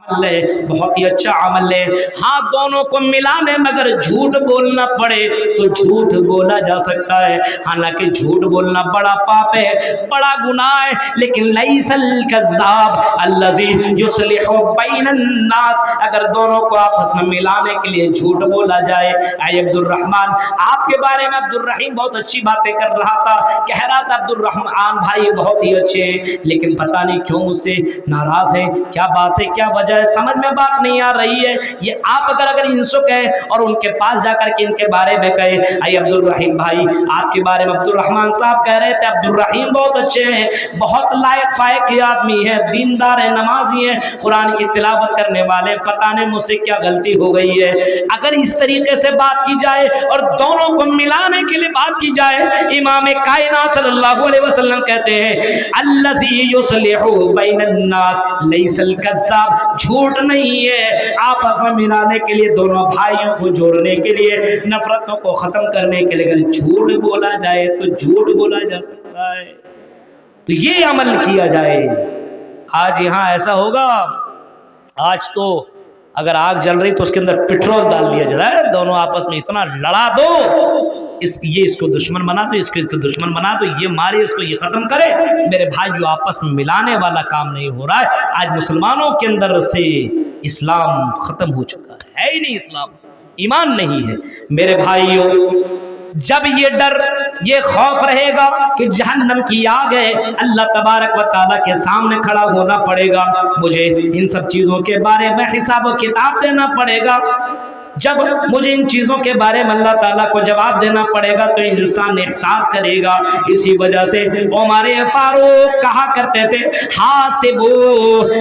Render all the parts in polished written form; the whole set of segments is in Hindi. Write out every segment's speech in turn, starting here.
ले, बहुत ही अच्छा अमल है। हाँ, दोनों को मिलाने मगर झूठ बोलना पड़े तो झूठ बोला जा सकता है। हालांकि झूठ बोलना बड़ा पाप है, बड़ा गुनाह है, लेकिन लैसल कज़्ज़ाब अल्लज़ी युस्लिहु बैनन नास, अगर दोनों को आपस में मिलाने के लिए झूठ बोला जाए। आई अब्दुर्रहमान, आपके बारे में अब्दुर्रहीम बहुत अच्छी बातें कर रहा था, कह रहा था अब्दुर्रहमान भाई बहुत ही अच्छे हैं, लेकिन पता नहीं क्यों मुझसे नाराज है, क्या बात है, क्या वजह है, समझ में बात नहीं आ रही है। ये आप अगर इनसे कहे और उनके पास जाकर के इनके बारे में कहे, आई अब्दुर्रहीम भाई आपके बारे में अब्दुर्रहमान साहब कह रहे थे अब्दुर्रहीम बहुत अच्छे हैं, बहुत लायक फायक आदमी है, दीनदार है, नमाजी है, कुरान की तिलावत करने वाले, पता नहीं मुझसे क्या गलती हो गई है। अगर इस तरीके से बात की जाए और दोनों को मिलाने के लिए बात की जाए, इमाम कायनात सल्लल्लाहु अलैहि वसल्लम कहते हैं अल्लज़ी युस्लिहु बैनन नास लैसल कज़्ज़ाब, झूठ नहीं है, आपस में मिलाने के लिए, दोनों भाइयों को जोड़ने के लिए, नफरतों को खत्म करने के लिए अगर झूठ बोला जाए तो झूठ बोला जा सकता है, तो ये अमल किया जाए। आज यहाँ ऐसा होगा, आज तो अगर आग जल रही तो उसके अंदर पेट्रोल डाल दिया जा रहा है, दोनों आपस में इतना लड़ा दो, ये इसको दुश्मन बना दो, इसको दुश्मन बना दो, ये मारे इसको, ये खत्म करे। मेरे भाई जो आपस में मिलाने वाला काम नहीं हो रहा है। आज मुसलमानों के अंदर से इस्लाम खत्म हो चुका है ही नहीं, इस्लाम ईमान नहीं है। मेरे भाइयों, जब ये डर, ये खौफ रहेगा कि जहन्नम की आग है, अल्लाह तबारक व तआला के सामने खड़ा होना पड़ेगा, मुझे इन सब चीजों के बारे में हिसाब व किताब देना पड़ेगा, जब मुझे इन चीजों के बारे में अल्लाह ताला को जवाब देना पड़ेगा तो इंसान एहसास करेगा। इसी वजह से उमर फारूक कहा करते थे हासिबू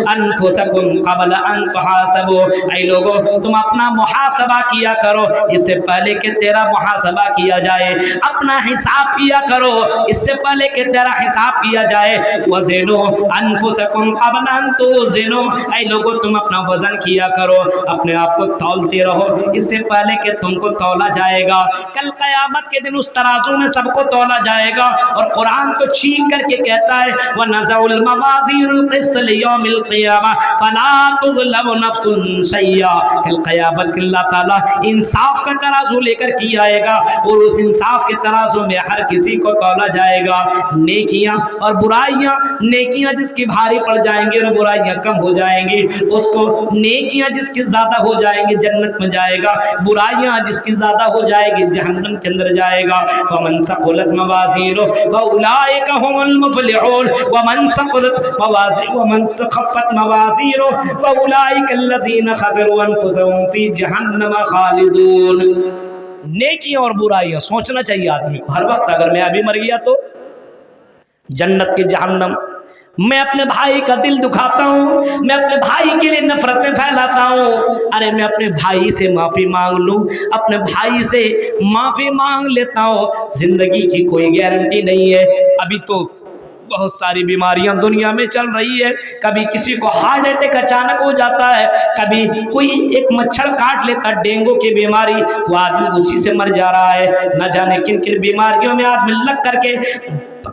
अनफुसकुम क़ब्ल अन तुहासबू, ऐ लोगों तुम अपना मुहासबा किया करो इससे पहले कि तेरा मुहासबा किया जाए, अपना हिसाब किया करो इससे पहले कि तेरा हिसाब किया जाए। वज़िनु अनफुसकुम क़ब्ल अन तुज़िनु, ऐ लोगों तुम अपना वजन किया करो, अपने आप को तौलते रहो इससे पहले कि तुमको तौला जाएगा। कल क़यामत के दिन उस तराजू में सबको तौला जाएगा। और कुरान तो चीख करके कहता है वनज़उल मवाज़ीनुल क़िस्त लियौमिल क़ियामा फ़ला तुज़लमु नफ़्सुन शैया, कल क़यामत के अल्लाह ताला इंसाफ का तराजू लेकर के आएगा और उस इंसाफ के तराजू में हर किसी को तौला जाएगा। नेकियां और बुराइयां, नेकियां जिसकी भारी पड़ जाएंगी और बुराइयां कम हो जाएंगी, उसको नेकियां जिसकी ज्यादा हो जाएंगी जन्नत में जाएगा, बुराइयां जिसकी ज्यादा हो जाएगी जहन्नम के अंदर जाएगा। फमन सक़ुलत मवाज़ीनुहु फ़उलाइका हुमुल मुफ़्लिहून वमन ख़फ़्फ़त मवाज़ीनुहु फ़उलाइका अल्लज़ीना ख़सिरू अनफ़ुसहुम फ़ी जहन्नम ख़ालिदून। नेकियां और बुराइयां सोचना चाहिए आदमी को हर वक्त, अगर मैं अभी मर गया तो जन्नत की जहन्नम, मैं अपने भाई का दिल दुखाता हूँ, मैं अपने भाई के लिए नफरतें फैलाता हूँ, अरे मैं अपने भाई से माफी मांग लूँ, अपने भाई से माफी मांग लेता हूँ। जिंदगी की कोई गारंटी नहीं है। अभी तो बहुत सारी बीमारियां दुनिया में चल रही है, कभी किसी को हार्ट अटैक अचानक हो जाता है, कभी कोई एक मच्छर काट लेता डेंगू की बीमारी, वो आदमी उसी से मर जा रहा है। न जाने किन किन बीमारियों में आदमी लग करके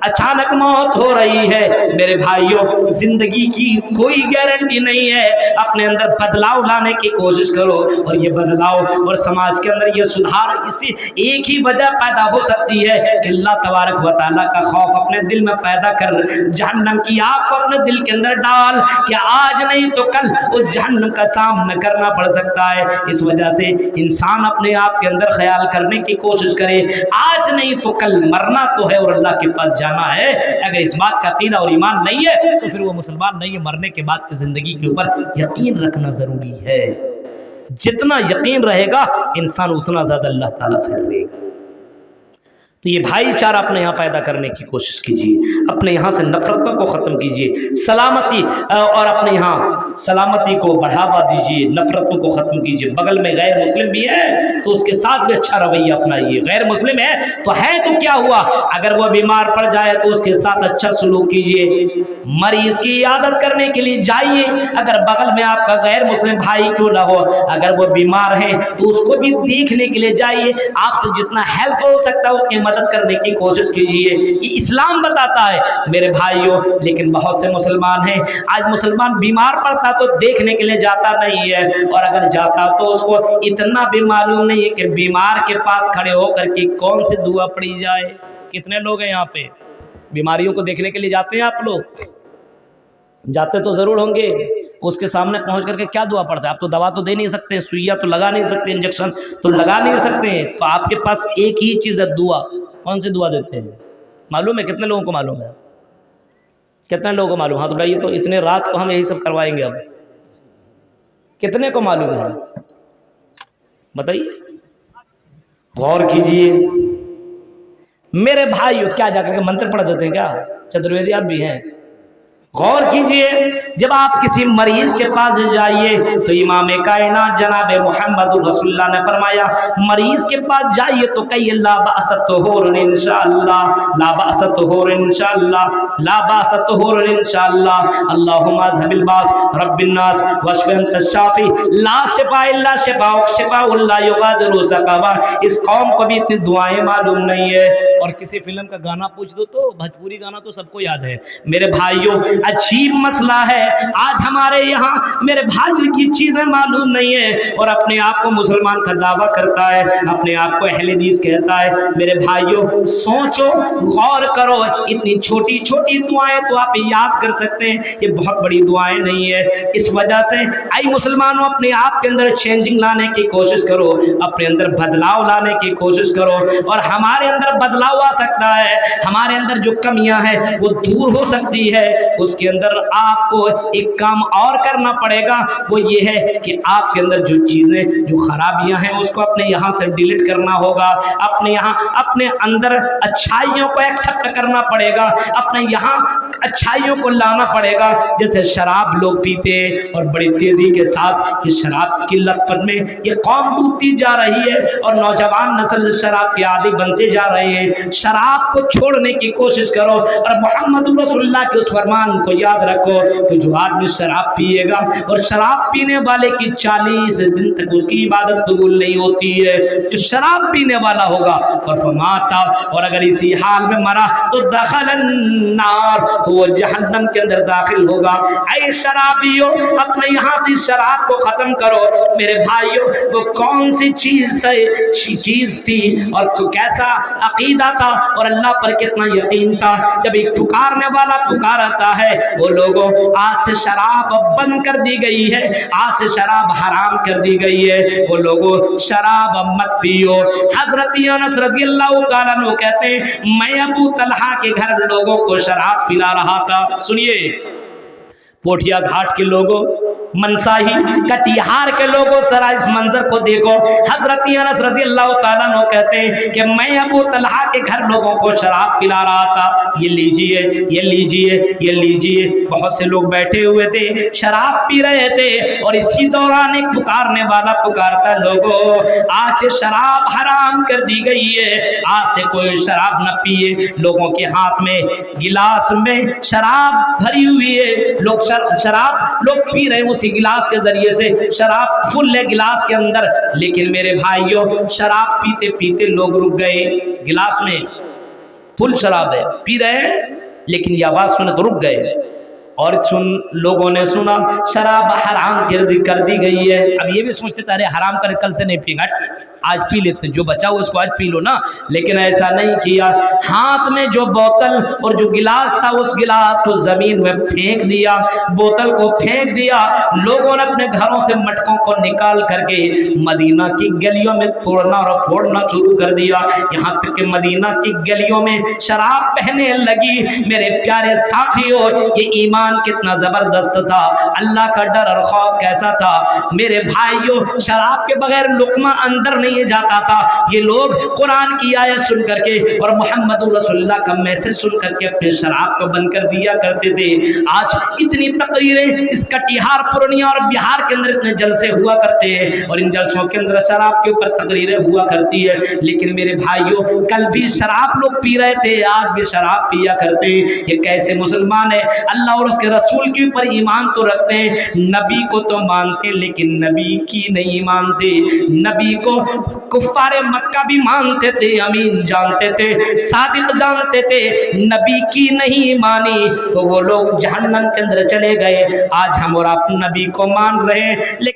अचानक मौत हो रही है। मेरे भाइयों, जिंदगी की कोई गारंटी नहीं है। अपने अंदर बदलाव लाने की कोशिश करो और ये बदलाव और समाज के अंदर ये सुधार इसी एक ही वजह पैदा हो सकती है कि अल्लाह तबारक व तआला का खौफ अपने दिल में पैदा कर, जहन्नम की आग को अपने दिल के अंदर डाल कि आज नहीं तो कल उस जहन्नम का सामना करना पड़ सकता है। इस वजह से इंसान अपने आप के अंदर ख्याल करने की कोशिश करे, आज नहीं तो कल मरना तो है और अल्लाह के पास जाना है। अगर इस बात का अकीदा और ईमान नहीं है तो फिर वो मुसलमान नहीं है। मरने के बाद की जिंदगी के ऊपर यकीन रखना जरूरी है। जितना यकीन रहेगा इंसान उतना ज्यादा अल्लाह ताला से डरेगा। तो ये भाईचारा अपने यहाँ पैदा करने की कोशिश कीजिए, अपने यहाँ से नफरतों को ख़त्म कीजिए, सलामती और अपने यहाँ सलामती को बढ़ावा दीजिए, नफरतों को ख़त्म कीजिए। बगल में गैर मुस्लिम भी है तो उसके साथ भी अच्छा रवैया अपनाइए। गैर मुस्लिम है तो क्या हुआ, अगर वह बीमार पड़ जाए तो उसके साथ अच्छा सलूक कीजिए। मरीज की इयादत करने के लिए जाइए, अगर बगल में आपका गैर मुस्लिम भाई क्यों ना हो, अगर वो बीमार है तो उसको भी देखने के लिए जाइए। आपसे जितना हेल्प हो सकता है उसकी मदद करने की कोशिश कीजिए। ये इस्लाम बताता है मेरे भाइयों। लेकिन बहुत से मुसलमान हैं, आज मुसलमान बीमार पड़ता होता तो देखने के लिए जाता नहीं है, और अगर जाता तो उसको इतना भी मालूम नहीं है कि बीमार के पास खड़े होकर के कौन सी दुआ पड़ी जाए। कितने लोग हैं यहाँ पे बीमारियों को देखने के लिए जाते हैं? आप लोग जाते तो जरूर होंगे। उसके सामने पहुंच करके क्या दुआ पड़ता है? आप तो दवा तो दे नहीं सकते, सुइया तो लगा नहीं सकते, इंजेक्शन तो लगा नहीं सकते, तो आपके पास एक ही चीज़ है, दुआ। कौन सी दुआ देते हैं मालूम है? कितने लोगों को मालूम है? कितने लोगों को मालूम? हाथ उठाइए। तो इतने रात को हम यही सब करवाएंगे। अब कितने को मालूम है बताइए, गौर कीजिए मेरे भाइयों। क्या जाकर के मंत्र पढ़ देते हैं क्या? चतुर्वेदी आप भी हैं? गौर कीजिए, जब आप किसी मरीज के पास जाइए तो इमाम कायनात जनाब मोहम्मद रसूलुल्लाह ने फरमाया, मरीज के पास जाइए तो कहिए ला बाअस तुहूर इंशाअल्लाह, ला बाअस तुहूर इंशाअल्लाह, ला बाअस तुहूर इंशाअल्लाह, अल्लाहुम्मा अज़हिबिल बास रब्बिन नास वश्फि अंत शाफी ला शिफा इल्ला शिफाउक शिफाउन ला युगादिरु सक़मा। इस कौम को भी इतनी दुआएं मालूम नहीं है। और किसी फिल्म का गाना पूछ दो तो भोजपुरी गाना तो सबको याद है। मेरे भाइयों, अजीब मसला है आज हमारे यहाँ, मेरे भाइयों की चीजें मालूम नहीं है और अपने आप को मुसलमान का दावा करता है, अपने आप को अहले हदीस कहता है। मेरे भाइयों सोचो, गौर करो, इतनी छोटी छोटी दुआएं तो आप याद कर सकते हैं, ये बहुत बड़ी दुआएं नहीं है। इस वजह से आई मुसलमानों, अपने आप के अंदर चेंजिंग लाने की कोशिश करो, अपने अंदर बदलाव लाने की कोशिश करो, और हमारे अंदर बदलाव आ सकता है। हमारे अंदर जो कमियां हैं वो दूर हो सकती है। उसके अंदर आपको एक काम और करना पड़ेगा, वो ये है कि आपके अंदर जो चीजें, जो खराबियां हैं उसको अपने यहाँ से डिलीट करना होगा। अपने यहाँ, अपने अंदर अच्छाइयों को एक्सेप्ट करना पड़ेगा, अपने यहाँ अच्छाइयों को लाना पड़ेगा। जैसे शराब लोग पीते और बड़ी तेजी के साथ ये शराब की लत में ये कौम डूबती जा रही है और नौजवान नस्ल शराब के आदी बनते जा रहे हैं। शराब को छोड़ने की कोशिश करो और मोहम्मद रसूलुल्लाह के उस फरमान को याद रखो कि जो आदमी शराब पिएगा और शराब पीने वाले की 40 दिन तक उसकी इबादत कबूल नहीं होती है। जो शराब पीने वाला होगा और फरमाता, और अगर इसी हाल में मरा तो दखलन नार, तो वो जहन्नम के अंदर दाखिल होगा। ऐ शराबियों, अपने यहाँ से शराब को खत्म करो। मेरे भाइयों, वो कौन सी चीज थी और तो कैसा अकीदा था और अल्लाह पर कितना यकीन था। जब एक पुकारने वाला पुकारता है, वो लोगों आज से शराब बंद कर दी गई है, आज से शराब हराम कर दी गई है, वो लोगों शराब मत पियो। हजरत अनस रज़ी अल्लाह तआला अन्हु कहते हैं, मैं अबू तलहा के घर लोगों को शराब पिला रहा था। सुनिए, पोठिया घाट के लोगों, मनसाही कटिहार के लोगों, जरा इस मंजर को देखो। हजरत अनस रज़ी अल्लाह तआला अन्हु कहते हैं कि मैं अबू तलहा के घर लोगों को शराब पिला रहा था। ये लीजिए, ये लीजिए, ये लीजिए। बहुत से लोग बैठे हुए थे, शराब पी रहे थे, और इसी दौरान एक पुकारने वाला पुकारता, लोगों आज से शराब हराम कर दी गई है, आज से कोई शराब न पिए। लोगों के हाथ में गिलास में शराब भरी हुई है, लोग शराब लोग पी रहे हैं, उसी गिलास के जरिए से शराब फुल है गिलास के अंदर। लेकिन मेरे भाइयों, शराब पीते पीते लोग रुक गए। गिलास में फुल शराब है, पी रहे हैं, लेकिन ये आवाज सुने तो रुक गए। और लोगों ने सुना शराब हराम कर दी गई है। अब ये भी सोचते थे अरे हराम कर, कल से नहीं पिएगा, आज पी लेते, जो बचा हो उसको आज पी लो ना। लेकिन ऐसा नहीं किया। हाथ में जो बोतल और जो गिलास था, उस गिलास को जमीन में फेंक दिया, बोतल को फेंक दिया। लोगों ने अपने घरों से मटकों को निकाल करके मदीना की गलियों में तोड़ना और फोड़ना शुरू कर दिया। यहाँ तक कि मदीना की गलियों में शराब बहने लगी। मेरे प्यारे साथियों, ये ईमान कितना जबरदस्त था, अल्लाह का डर और खौफ कैसा था। मेरे भाइयों, शराब के बगैर लुकमा अंदर नहीं जाता था। ये लोग कुरान की आयत सुन करके और मोहम्मद रसूलुल्लाह का मैसेज सुन करके अपने शराब को बंद कर दिया करते थे। आज इतनी तकरीरें इस कटिहार, पूर्णिया और बिहार के अंदर इतने जलसे हुआ करते हैं और इन जलसों के अंदर शराब के ऊपर तकरीरें हुआ करती है। लेकिन मेरे भाइयों, कल भी शराब लोग पी रहे थे, आज भी शराब पिया करते हैं। ये कैसे मुसलमान है? अल्लाह और उसके रसूल के ऊपर ईमान तो रखते हैं, नबी को तो मानते लेकिन नबी की नहीं मानते। नबी को कुफ्फारे मक्का भी मानते थे, अमीन जानते थे, सादिक जानते थे, नबी की नहीं मानी तो वो लोग जहन्नम के अंदर चले गए। आज हम और आप नबी को मान रहे हैं, लेकिन